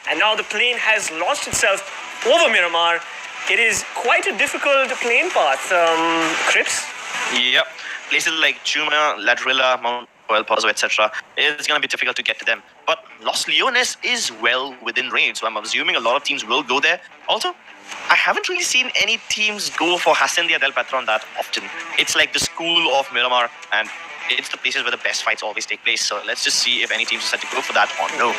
And now the plane has launched itself over Miramar. It is quite a difficult plane path, Crips. Yep. Places like Chuma, Ladrilla, Mount Pazo, etc. It's going to be difficult to get to them. But Los Leones is well within range, so I'm assuming a lot of teams will go there. Also, I haven't really seen any teams go for Hacienda del Patron that often. It's like the school of Miramar, and it's the places where the best fights always take place. So let's just see if any teams decide to go for that or no.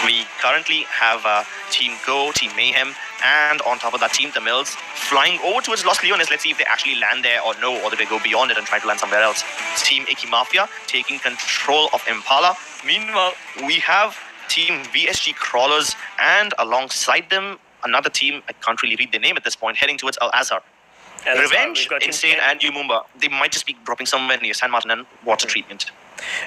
We currently have Team Go, Team Mayhem, and on top of that, Team Tamilas flying over towards Los Leones. Let's see if they actually land there or no, or do they go beyond it and try to land somewhere else. Team Icky Mafia taking control of Impala. Meanwhile, we have Team VSGCrawlers, and alongside them, another team, I can't really read the name at this point, heading towards Al Azhar. Revenge, Insane, and Umumba. They might just be dropping somewhere near San Martin and water treatment.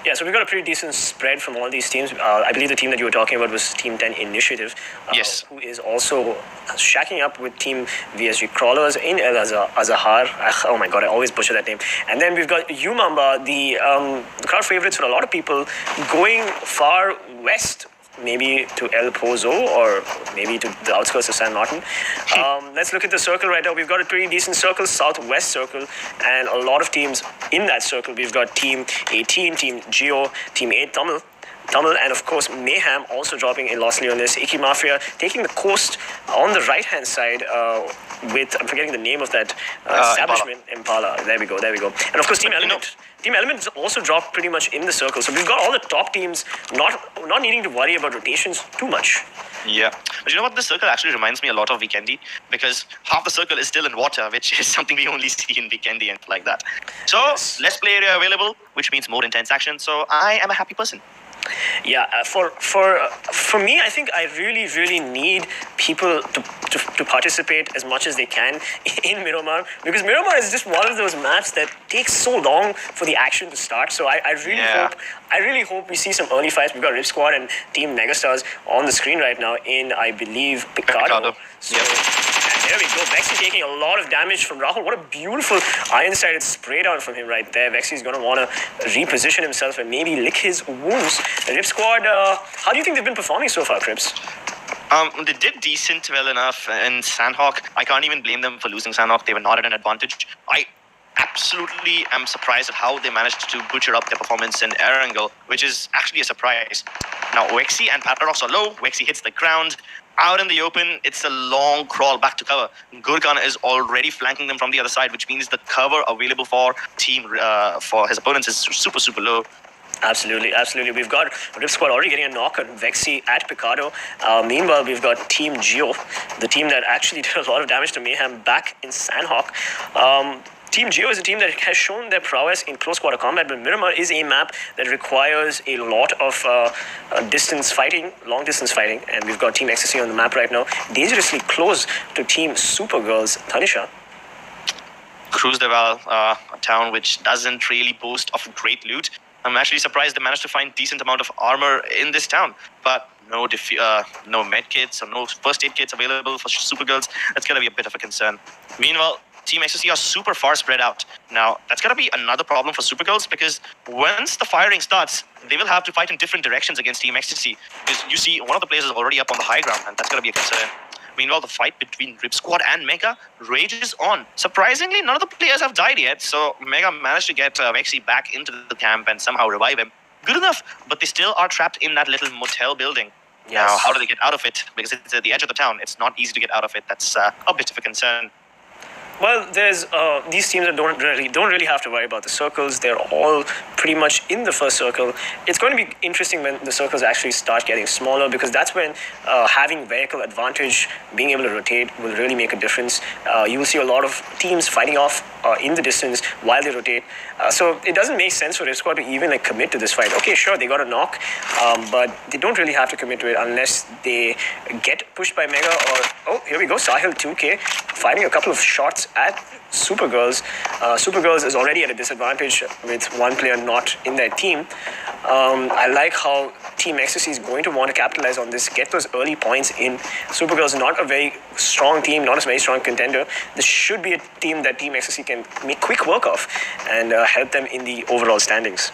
Yeah, so we've got a pretty decent spread from all these teams. I believe the team that you were talking about was Team 10 Initiative. Yes. Who is also shacking up with Team VSGCrawlers in El Azahar. Oh my god, I always butcher that name. And then we've got Umumba, the crowd favorites for a lot of people, going far west, maybe to El Pozo or maybe to the outskirts of San Martin. Let's look at the circle right now. We've got a pretty decent circle, southwest circle, and a lot of teams in that circle. We've got Team 18, Team Geo, Team 8 Tamil, and of course Mayhem also dropping in Los Leones. Icky Mafia taking the coast on the right-hand side with, I'm forgetting the name of that establishment, Impala. There we go. And of course Team Element. Team Element also dropped pretty much in the circle. So we've got all the top teams not needing to worry about rotations too much. Yeah. But you know what? This circle actually reminds me a lot of Weekendy, because half the circle is still in water, which is something we only see in Weekendy and like that. So less play area available, which means more intense action. So I am a happy person. Yeah, for me, I think I really need people to participate as much as they can in Miramar, because Miramar is just one of those maps that takes so long for the action to start. So I really hope we see some early fights. We've got Rip Squad and Team Megastars on the screen right now in, I believe, Picado. So, and there we go. Vexy taking a lot of damage from Rahul. What a beautiful iron-sided spray down from him right there. Vexy's going to want to reposition himself and maybe lick his wounds. The Rip Squad, how do you think they've been performing so far, Crips? They did decent well enough in Sandhawk. I can't even blame them for losing Sandhawk. They were not at an advantage. I absolutely am surprised at how they managed to butcher up their performance in Erangel, which is actually a surprise. Now, Wexy and Paradox are low. Wexy hits the ground. Out in the open, it's a long crawl back to cover. Gurkhan is already flanking them from the other side, which means the cover available for for his opponents is super low. Absolutely. We've got Rip Squad already getting a knock on Vexy at Picado. Meanwhile, we've got Team Geo, the team that actually did a lot of damage to Mayhem back in Sandhawk. Team Geo is a team that has shown their prowess in close quarter combat, but Miramar is a map that requires a lot of long distance fighting, and we've got Team Ecstasy on the map right now, dangerously close to Team Supergirls, Tanisha. Cruz de Val, a town which doesn't really boast of great loot. I'm actually surprised they managed to find decent amount of armor in this town, but no med kits or no first aid kits available for Supergirls. That's going to be a bit of a concern. Meanwhile, Team Ecstasy are super far spread out. Now, that's going to be another problem for Supergirls, because once the firing starts, they will have to fight in different directions against Team Ecstasy. Because you see, one of the players is already up on the high ground, and that's going to be a concern. Meanwhile, the fight between Rip Squad and Mega rages on. Surprisingly, none of the players have died yet, so Mega managed to get Vexy back into the camp and somehow revive him. Good enough, but they still are trapped in that little motel building. Yes. Now, how do they get out of it? Because it's at the edge of the town. It's not easy to get out of it. That's a bit of a concern. Well, there's these teams that don't really have to worry about the circles. They're all pretty much in the first circle. It's going to be interesting when the circles actually start getting smaller, because that's when having vehicle advantage, being able to rotate, will really make a difference. You will see a lot of teams fighting off in the distance while they rotate. So it doesn't make sense for Rip Squad to even commit to this fight. Okay, sure, they got a knock, but they don't really have to commit to it unless they get pushed by Mega or... Oh, here we go, Sahil 2K firing a couple of shots at Supergirls. Supergirls is already at a disadvantage with one player not in their team. I like how Team Ecstasy is going to want to capitalize on this, get those early points in. Supergirls not a very strong team, not a very strong contender. This should be a team that Team Ecstasy can make quick work of and help them in the overall standings.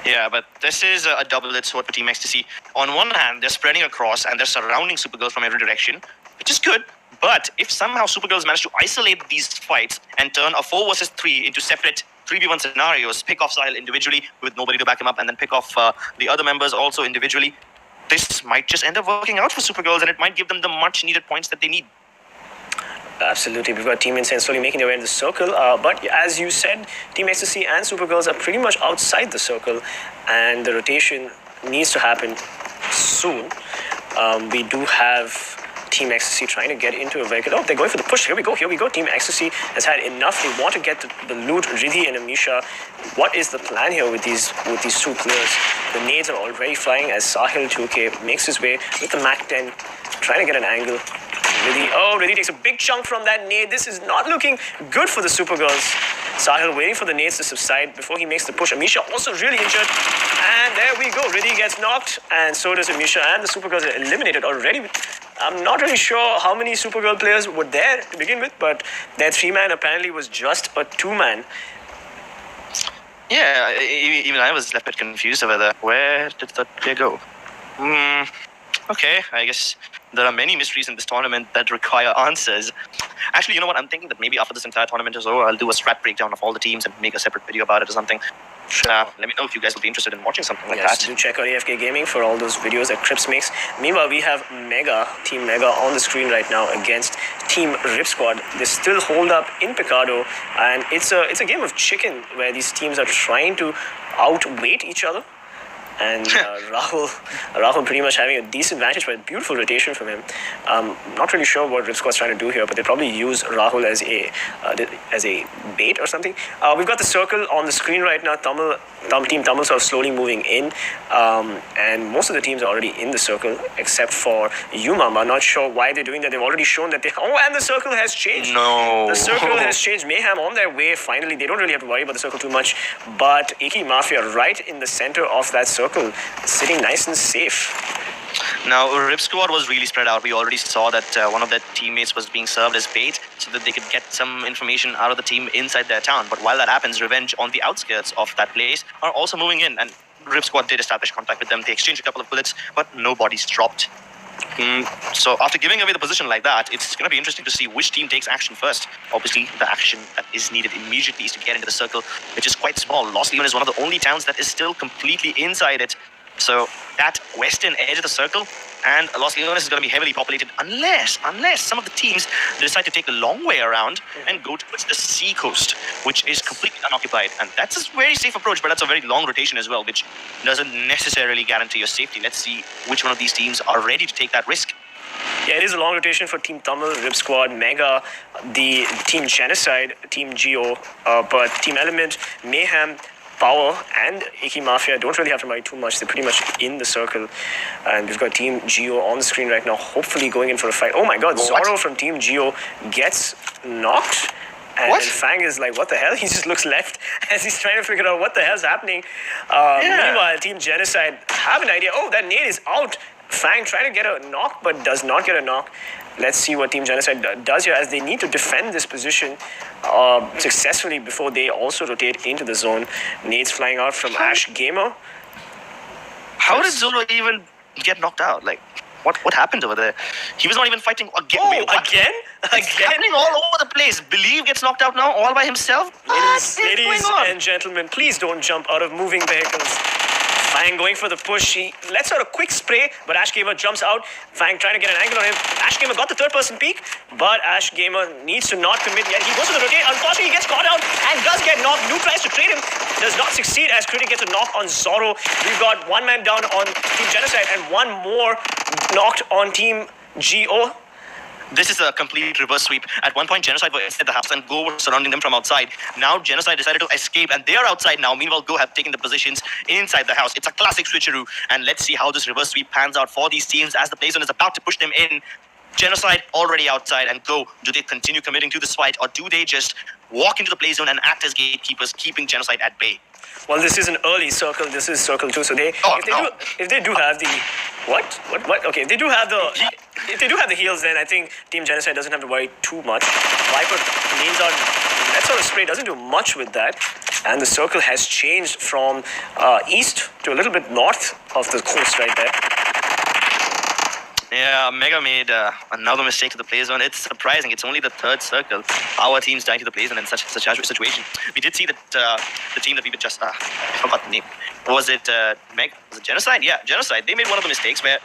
Yeah, but this is a double-edged sword for Team Ecstasy. On one hand, they're spreading across and they're surrounding Supergirls from every direction, which is good. But if somehow Supergirls manage to isolate these fights and turn a 4 versus 3 into separate 3v1 scenarios, pick off Sahil individually with nobody to back him up, and then pick off the other members also individually, this might just end up working out for Supergirls, and it might give them the much-needed points that they need. Absolutely. We've got Team Insane slowly making their way in the circle. But as you said, Team Ecstasy and Supergirls are pretty much outside the circle, and the rotation needs to happen soon. We do have Team Ecstasy trying to get into a vehicle. Oh, they're going for the push. Here we go. Here we go. Team Ecstasy has had enough. They want to get the loot. Riddhi and Amisha. What is the plan here with these two players? The nades are already flying as Sahil 2K makes his way with the Mac 10, trying to get an angle. Riddhi takes a big chunk from that nade. This is not looking good for the Supergirls. Sahil waiting for the nades to subside before he makes the push. Amisha also really injured. And there we go. Riddhi gets knocked, and so does Amisha. And the Supergirls are eliminated already. I'm not really sure how many Supergirl players were there to begin with, but their 3-man apparently was just a 2-man. Yeah, even I was left a bit confused over that. Where did that player go? Okay, I guess there are many mysteries in this tournament that require answers. Actually, you know what? I'm thinking that maybe after this entire tournament is over, I'll do a strat breakdown of all the teams and make a separate video about it or something. Sure. Let me know if you guys will be interested in watching something like that. Do check out AFK Gaming for all those videos that Crips makes. Meanwhile, we have Team Mega on the screen right now against Team Rip Squad. They still hold up in Picado, and it's a game of chicken where these teams are trying to outweight each other. And Rahul pretty much having a decent vantage, but a beautiful rotation from him. Not really sure what Rip Squad's trying to do here, but they probably use Rahul as a bait or something. We've got the circle on the screen right now. Team Tamil sort of slowly moving in, and most of the teams are already in the circle except for UMAMA. Not sure why they're doing that. They've already shown that and the circle has changed. No. The circle has changed. Mayhem on their way finally. They don't really have to worry about the circle too much, but Icky Mafia right in the center of that circle, sitting nice and safe. Now, Rip Squad was really spread out. We already saw that one of their teammates was being served as bait so that they could get some information out of the team inside their town. But while that happens, Revenge on the outskirts of that place are also moving in. And Rip Squad did establish contact with them. They exchanged a couple of bullets, but no bodies dropped. So after giving away the position like that, it's going to be interesting to see which team takes action first. Obviously, the action that is needed immediately is to get into the circle, which is quite small. Los Leones is one of the only towns that is still completely inside it. So that western edge of the circle, and Los Leones is going to be heavily populated unless some of the teams decide to take the long way around and go towards the sea coast, which is completely unoccupied. And that's a very safe approach, but that's a very long rotation as well, which doesn't necessarily guarantee your safety. Let's see which one of these teams are ready to take that risk. Yeah, it is a long rotation for Team Tamil, Rip Squad, Mega, the TeamGenocide, Team Geo, but Team Element, Mayhem, Power, and Icky Mafia don't really have to worry too much. They're pretty much in the circle. And we've got Team Geo on the screen right now, hopefully going in for a fight. Oh my god, Zorro from Team Geo gets knocked. And Fang is like, what the hell? He just looks left as he's trying to figure out what the hell's happening. Meanwhile, TeamGenocide have an idea. Oh, that nade is out. Fang trying to get a knock, but does not get a knock. Let's see what TeamGenocide does here, as they need to defend this position successfully before they also rotate into the zone. Nades flying out from Ash Gamer. How did Zoro even get knocked out? Like, what happened over there? He was not even fighting again. Oh, again? It's happening all over the place. Believe gets knocked out now all by himself. Ladies and gentlemen, please don't jump out of moving vehicles. Fang going for the push. He lets out a quick spray, but Ash Gamer jumps out. Fang trying to get an angle on him. Ash Gamer got the third-person peek, but Ash Gamer needs to not commit yet. He goes to the rotate. Unfortunately, he gets caught out and does get knocked. New tries to trade him. Does not succeed as Critic gets a knock on Zorro. We've got one man down on TeamGenocide and one more knocked on Team Geo. This is a complete reverse sweep. At one point, Genocide were inside the house and Go were surrounding them from outside. Now, Genocide decided to escape and they are outside now. Meanwhile, Go have taken the positions inside the house. It's a classic switcheroo. And let's see how this reverse sweep pans out for these teams as the play zone is about to push them in. Genocide already outside, and Go, do they continue committing to this fight, or do they just walk into the play zone and act as gatekeepers, keeping Genocide at bay? Well, this is an early circle. This is circle 2. So if they do have the what? Okay, if they do have the heals, then I think TeamGenocide doesn't have to worry too much. Viper leans on that sort of spray, doesn't do much with that, and the circle has changed from east to a little bit north of the coast right there. Yeah, Mega made another mistake to the play zone. It's surprising. It's only the third circle. Our team's dying to the play zone in such a situation. We did see that the team that we were just I forgot the name. Was it Genocide? Yeah, Genocide. They made one of the mistakes where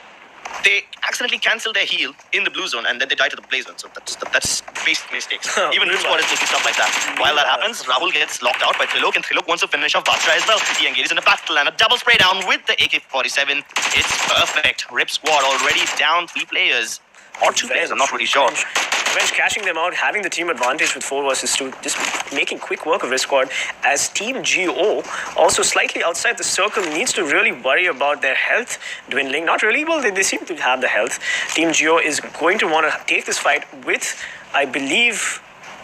they accidentally cancelled their heal in the blue zone and then they died to the play zone. So that's basic mistakes. Even Ripsquad is making stuff like that. While that happens, Rahul gets locked out by Trilok, and Trilok wants to finish off Batra as well. He engages in a battle and a double spray down with the AK-47. It's perfect. Ripsquad already down 3 players. Or 2 players, I'm not really sure. Revenge cashing them out, having the team advantage with 4 versus 2, just making quick work of his squad, as Team GO, also slightly outside the circle, needs to really worry about their health dwindling. Not really, well, they seem to have the health. Team GO is going to want to take this fight with, I believe,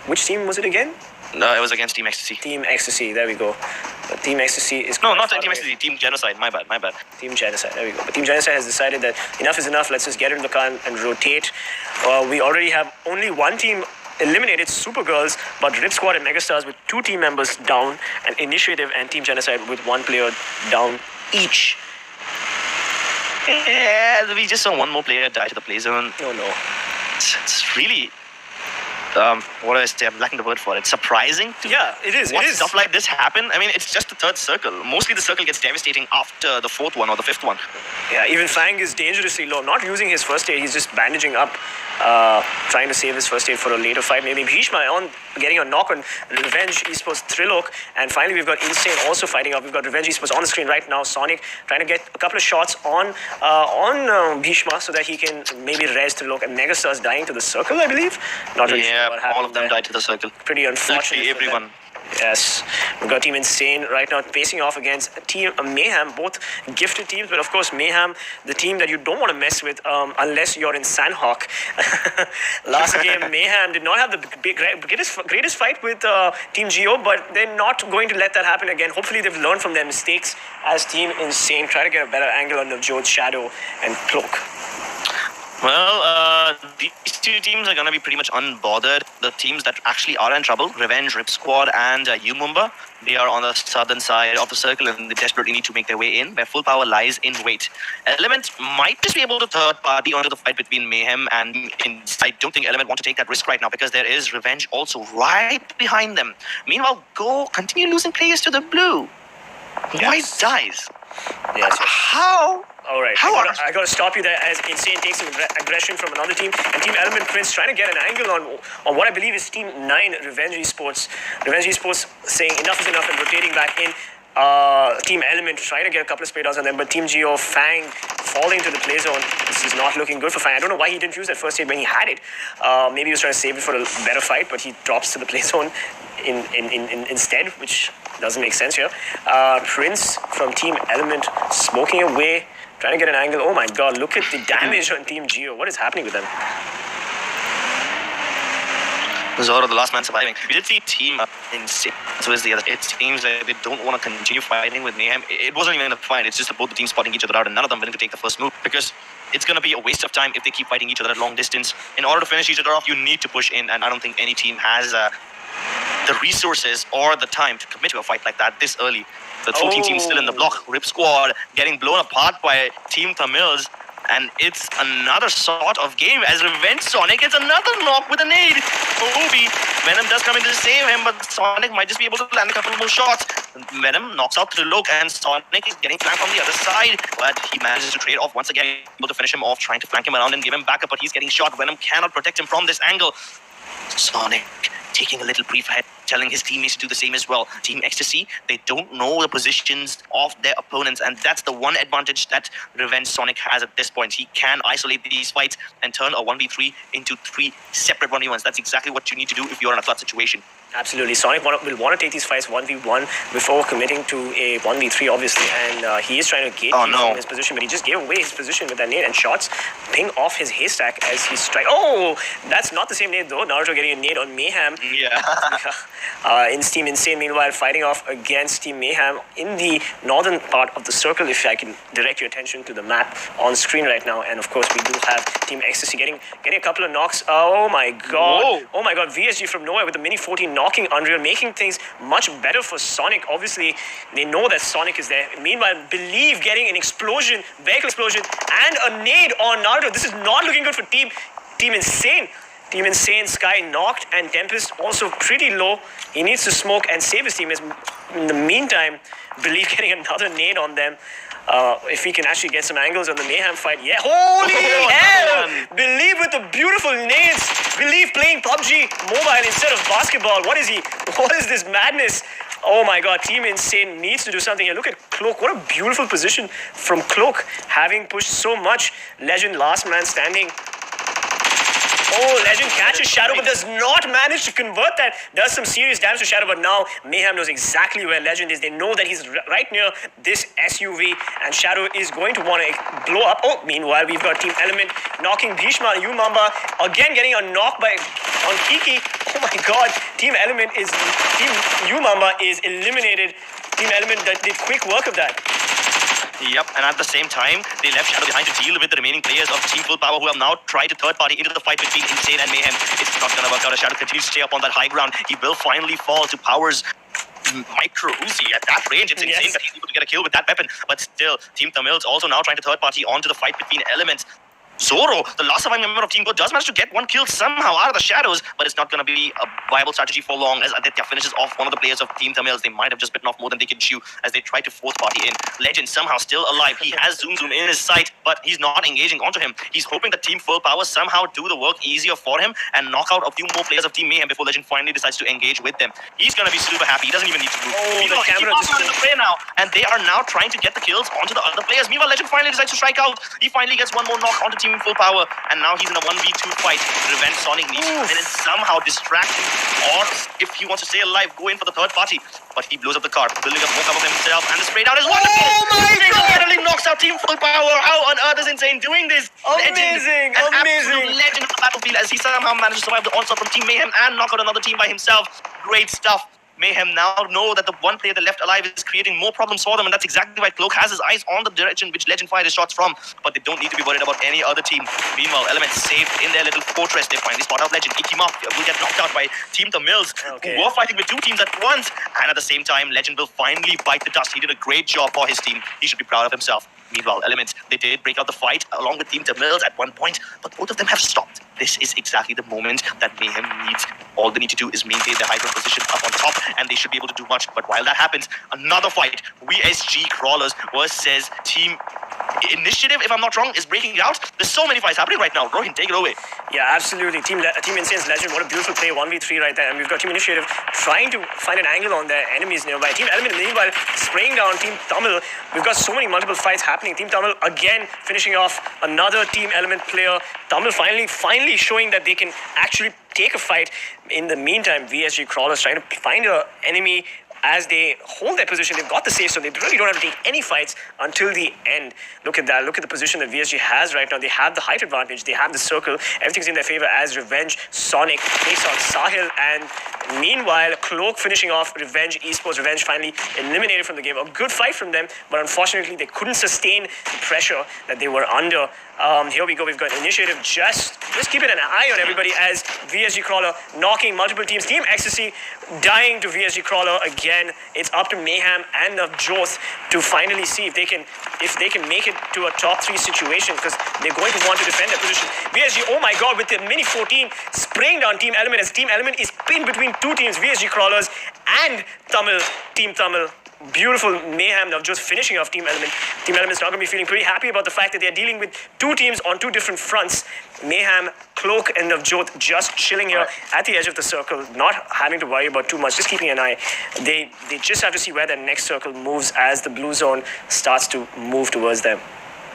which team was it again? No, it was against Team Ecstasy. Team Ecstasy, there we go. But Team Ecstasy is... No, not Team Ecstasy, Team Genocide, my bad. Team Genocide, there we go. But Team Genocide has decided that enough is enough, let's just get in the car and rotate. We already have only one team eliminated, Supergirls, but Ripsquad and Megastars with 2 team members down, and Initiative and Team Genocide with 1 player down each. Yeah, we just saw one more player die to the play zone. Oh no. It's really... what do I say? I'm lacking the word for it. Surprising. Yeah, it is. Watch stuff like this happen. I mean, it's just the third circle. Mostly the circle gets devastating after the 4th one or the 5th one. Yeah, even Fang is dangerously low. Not using his first aid. He's just bandaging up, trying to save his first aid for a later fight. Maybe Bhishma on getting a knock on Revenge Esports Trilok. And finally, we've got Insane also fighting up. We've got Revenge Esports on the screen right now. Sonic trying to get a couple of shots on Bhishma so that he can maybe res Trilok. And Megastars dying to the circle, I believe. Not really sure what happened. All of them died to the circle. Pretty unfortunate. Everyone. Yes, we've got Team Insane right now facing off against Team Mayhem, both gifted teams, but of course Mayhem, the team that you don't want to mess with unless you're in Sandhawk. Last game, Mayhem did not have the greatest fight with Team GO, but they're not going to let that happen again. Hopefully they've learned from their mistakes as Team Insane try to get a better angle on Navjot's Shadow and Cloak. Well, these 2 teams are going to be pretty much unbothered. The teams that actually are in trouble, Revenge, Rip Squad, and UMEXRXN, they are on the southern side of the circle and they desperately need to make their way in, where Full Power lies in wait. Element might just be able to third party onto the fight between Mayhem and I don't think Element want to take that risk right now because there is Revenge also right behind them. Meanwhile, Go continue losing players to the blue. White dies. Yes. How? All right, I got to stop you there as Insane takes some aggression from another team, and Team Element Prince trying to get an angle on what I believe is Team 9 Revenge Esports. Revenge Esports saying enough is enough and rotating back in. Team Element trying to get a couple of spray downs on them, but Team GO, Fang falling to the play zone. This is not looking good for Fang. I don't know why he didn't use that first aid when he had it. Maybe he was trying to save it for a better fight, but he drops to the play zone instead, which doesn't make sense here. Prince from Team Element smoking away, trying to get an angle. Oh my god, look at the damage on Team GO. What is happening with them? Zoro, the last man surviving. We did see Team Insane. So is the other. It seems like they don't want to continue fighting with Mayhem. It wasn't even a fight. It's just that both the teams spotting each other out and none of them willing to take the first move because it's going to be a waste of time if they keep fighting each other at long distance. In order to finish each other off, you need to push in, and I don't think any team has the resources or the time to commit to a fight like that this early. The 14 teams still in the block. Rip Squad getting blown apart by Team Tamilas. And it's another sort of game as Revenge Sonic gets another knock with a nade. Obi, Venom does come in to save him, but Sonic might just be able to land a couple more shots. Venom knocks out Trilok and Sonic is getting flanked on the other side. But he manages to trade off once again, able to finish him off, trying to flank him around and give him backup, but he's getting shot. Venom cannot protect him from this angle. Sonic taking a little brief ahead, telling his teammates to do the same as well. Team Ecstasy, they don't know the positions of their opponents, and that's the one advantage that Revenge Sonic has at this point. He can isolate these fights and turn a 1v3 into 3 separate 1v1s. That's exactly what you need to do if you're in a clutch situation. Absolutely. Sonic will want to take these fights 1v1 before committing to a 1v3, obviously. And he is trying to gate from his position, but he just gave away his position with that nade, and shots ping off his haystack as he strikes. Oh, that's not the same nade, though. Naruto getting a nade on Mayhem. Yeah. In Team Insane, meanwhile, fighting off against Team Mayhem in the northern part of the circle, if I can direct your attention to the map on screen right now. And, of course, we do have Team Ecstasy getting a couple of knocks. Oh, my God. Whoa. Oh, my God. VSG from nowhere with the Mini 14 knocking Unreal, making things much better for Sonic. Obviously, they know that Sonic is there. Meanwhile, Believe getting an explosion, vehicle explosion, and a nade on Naruto. This is not looking good for Team Insane. Team Insane, Sky knocked, and Tempest also pretty low. He needs to smoke and save his teammates. In the meantime, Believe getting another nade on them. If we can actually get some angles on the Mayhem fight. Yeah, holy hell! Believe with the beautiful nades. Believe playing PUBG Mobile instead of basketball. What is he? What is this madness? Oh my God, Team Insane needs to do something here. Look at Cloak. What a beautiful position from Cloak, having pushed so much. Legend last man standing. Oh, Legend catches Shadow, but does not manage to convert that. Does some serious damage to Shadow, but now Mayhem knows exactly where Legend is. They know that he's right near this SUV, and Shadow is going to want to blow up. Oh, meanwhile, we've got Team Element knocking Bhishma, Umamba, again getting a knock on Kiki. Oh my God, Team Umamba is eliminated. Team Element did quick work of that. Yep, and at the same time, they left Shadow behind to deal with the remaining players of Team FULLPWR, who have now tried to third party into the fight between Insane and Mayhem. It's not going to work out as Shadow continues to stay up on that high ground. He will finally fall to Power's micro Uzi at that range. It's insane that he's able to get a kill with that weapon, but still, Team Tamilas also now trying to third party onto the fight between Elements. Zoro, the last surviving member of Team Go, does manage to get one kill somehow out of the shadows, but it's not going to be a viable strategy for long as Aditya finishes off one of the players of Team Tamilas. They might have just bitten off more than they can chew as they try to fourth party in. Legend somehow still alive. He has Zoom in his sight, but he's not engaging onto him. He's hoping that Team FULLPWR somehow do the work easier for him and knock out a few more players of Team Mayhem before Legend finally decides to engage with them. He's going to be super happy. He doesn't even need to move. Oh, the camera just in the play now, and they are now trying to get the kills onto the other players. Meanwhile, Legend finally decides to strike out. He finally gets one more knock onto Team FULLPWR. And now he's in a 1v2 fight. Revenge Sonic needs to then somehow distract him, or if he wants to stay alive, go in for the third party. But he blows up the car, building up more cover for himself, and the spray down is wonderful! Oh my God! Finally knocks out Team FULLPWR. How on earth is Insane doing this? Amazing! An Amazing! absolute legend of the battlefield as he somehow managed to survive the onslaught from Team Mayhem and knock out another team by himself. Great stuff. Mayhem now know that the one player they left alive is creating more problems for them, and that's exactly why Cloak has his eyes on the direction which Legend fired his shots from, but they don't need to be worried about any other team. Meanwhile, Elements saved in their little fortress. They finally spot out Legend. Icky Mafia will get knocked out by Team Tamilas, who were fighting with two teams at once, and at the same time, Legend will finally bite the dust. He did a great job for his team. He should be proud of himself. Meanwhile, Elements, they did break out the fight along with Team Tamilas at one point, but both of them have stopped. This is exactly the moment that Mayhem needs. All they need to do is maintain their high ground position up on top, and they should be able to do much. But while that happens, another fight, VSGCrawlers versus Team Initiative, if I'm not wrong, is breaking out. There's so many fights happening right now. Rohin, take it away. Yeah, absolutely. Team Insane's Legend, what a beautiful play, 1v3 right there. And we've got Team Initiative trying to find an angle on their enemies nearby. Team Element, meanwhile, spraying down Team Tamil. We've got so many multiple fights happening. Team Tamil, again, finishing off another Team Element player. Tamil finally showing that they can actually take a fight. In the meantime, VSGCrawlers trying to find an enemy as they hold their position. They've got the safe, so they really don't have to take any fights until the end. Look at that. Look at the position that VSG has right now. They have the height advantage. They have the circle. Everything's in their favor as Revenge Sonic takes out Sahil. And meanwhile, Cloak finishing off Revenge Esports. Revenge finally eliminated from the game. A good fight from them, but unfortunately, they couldn't sustain the pressure that they were under. Here we go. We've got Initiative just keeping an eye on everybody as VSGCrawler knocking multiple teams. Team Ecstasy dying to VSGCrawler again. It's up to Mayhem and Joth to finally see if they can make it to a top 3 situation, because they're going to want to defend their position. VSG, oh my God, with the Mini 14 spraying down Team Element as Team Element is pinned between two teams, VSGCrawlers and Team Tamil. Beautiful Mayhem of just finishing off Team Element. Team Element's not going to be feeling pretty happy about the fact that they're dealing with two teams on two different fronts. Mayhem, Cloak, and Navjot just chilling here at the edge of the circle, not having to worry about too much, just keeping an eye. They just have to see where their next circle moves as the blue zone starts to move towards them.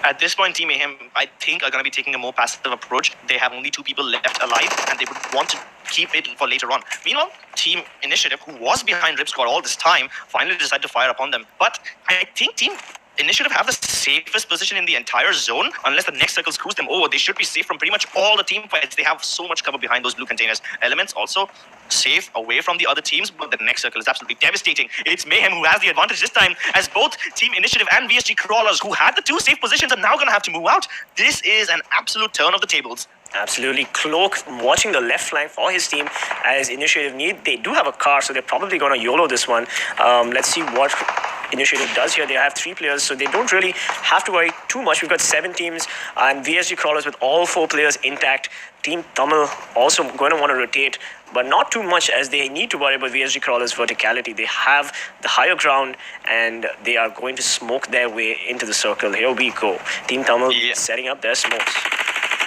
At this point, Team Mayhem, I think, are going to be taking a more passive approach. They have only 2 people left alive, and they would want to keep it for later on. Meanwhile, Team Initiative, who was behind Rip Squad all this time, finally decided to fire upon them. But I think Team Initiative have the safest position in the entire zone. Unless the next circle screws them over, they should be safe from pretty much all the team fights. They have so much cover behind those blue containers. Elements also safe away from the other teams, but the next circle is absolutely devastating. It's Mayhem who has the advantage this time, as both Team Initiative and VSGCrawlers, who had the 2 safe positions, are now going to have to move out. This is an absolute turn of the tables. Absolutely. Cloak watching the left flank for his team as Initiative need. They do have a car, so they're probably going to YOLO this one. Let's see what Initiative does here. They have 3 players, so they don't really have to worry too much. We've got 7 teams and VSGCrawlers with all 4 players intact. Team Tamil also going to want to rotate, but not too much, as they need to worry about VSGCrawlers' verticality. They have the higher ground and they are going to smoke their way into the circle. Here we go. Team Tamil setting up their smokes.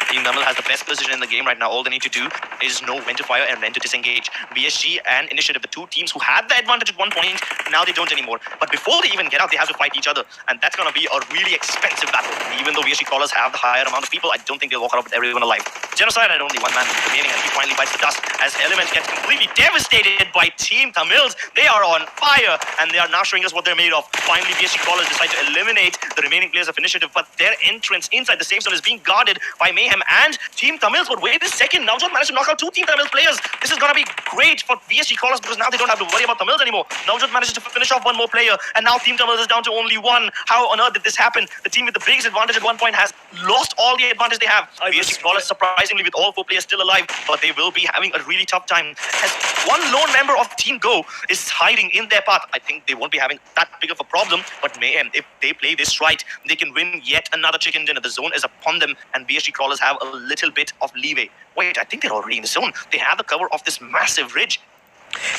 Team Tamil has the best position in the game right now. All they need to do is know when to fire and when to disengage. VSG and Initiative, the 2 teams who had the advantage at one point, now they don't anymore. But before they even get out, they have to fight each other. And that's going to be a really expensive battle. Even though VSGCrawlers have the higher amount of people, I don't think they'll walk out with everyone alive. Genocide had only 1 man remaining, and he finally bites the dust as Element gets completely devastated by Team Tamils. They are on fire, and they are now showing us what they're made of. Finally, VSGCrawlers decide to eliminate the remaining players of Initiative, but their entrance inside the safe zone is being guarded by Mayhem and Team Tamils. But wait a second, Navjot managed to knock out 2 Team Tamils players. This is going to be great for VSGCrawlers, because now they don't have to worry about Tamils anymore. Navjot manages to finish off 1 more player, and now Team Tamils is down to only 1. How on earth did this happen? The team with the biggest advantage at one point has lost all the advantage they have. VSGCrawlers, surprisingly, with all 4 players still alive, but they will be having a really tough time, as 1 lone member of Team Go is hiding in their path. I think they won't be having that big of a problem, but Mayhem, if they play this right, they can win yet another chicken dinner. The zone is upon them, and VSGCrawlers have a little bit of leeway. Wait, I think they're already in the zone. They have the cover of this massive ridge.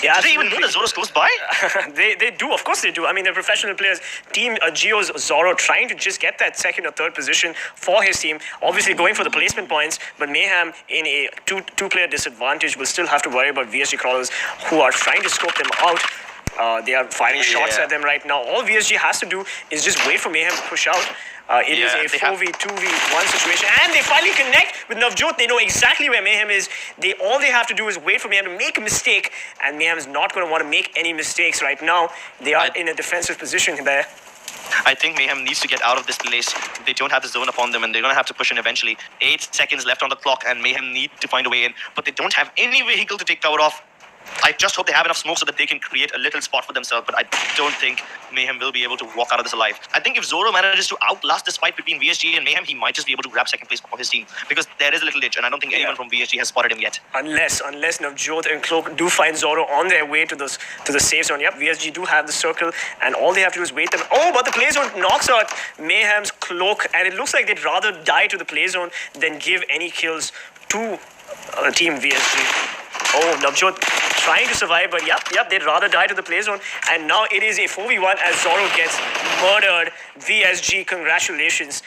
Yeah, do they even know the Zoro's close by? they do, of course they do. I mean, they're professional players. Team Geo's Zoro trying to just get that 2nd or 3rd position for his team. Obviously going for the placement points, but Mayhem in a two-player disadvantage will still have to worry about VSGCrawlers, who are trying to scope them out. They are firing shots at them right now. All VSG has to do is just wait for Mayhem to push out. It is a 4v2v1 situation, and they finally connect with Navjot. They know exactly where Mayhem is. All they have to do is wait for Mayhem to make a mistake, and Mayhem is not going to want to make any mistakes right now. They are in a defensive position there. I think Mayhem needs to get out of this place. They don't have the zone upon them, and they're going to have to push in eventually. 8 seconds left on the clock, and Mayhem need to find a way in, but they don't have any vehicle to take cover off. I just hope they have enough smoke so that they can create a little spot for themselves, but I don't think Mayhem will be able to walk out of this alive. I think if Zoro manages to outlast this fight between VSG and Mayhem, he might just be able to grab 2nd place for his team, because there is a little itch, and I don't think anyone from VSG has spotted him yet. Unless Navjot and Cloak do find Zoro on their way to the safe zone. Yep, VSG do have the circle, and all they have to do is wait them. Oh, but the play zone knocks out Mayhem's Cloak, and it looks like they'd rather die to the play zone than give any kills to Team VSG. Oh, Navjot trying to survive, but yep, they'd rather die to the play zone. And now it is a 4v1 as Zoro gets murdered. VSG, congratulations.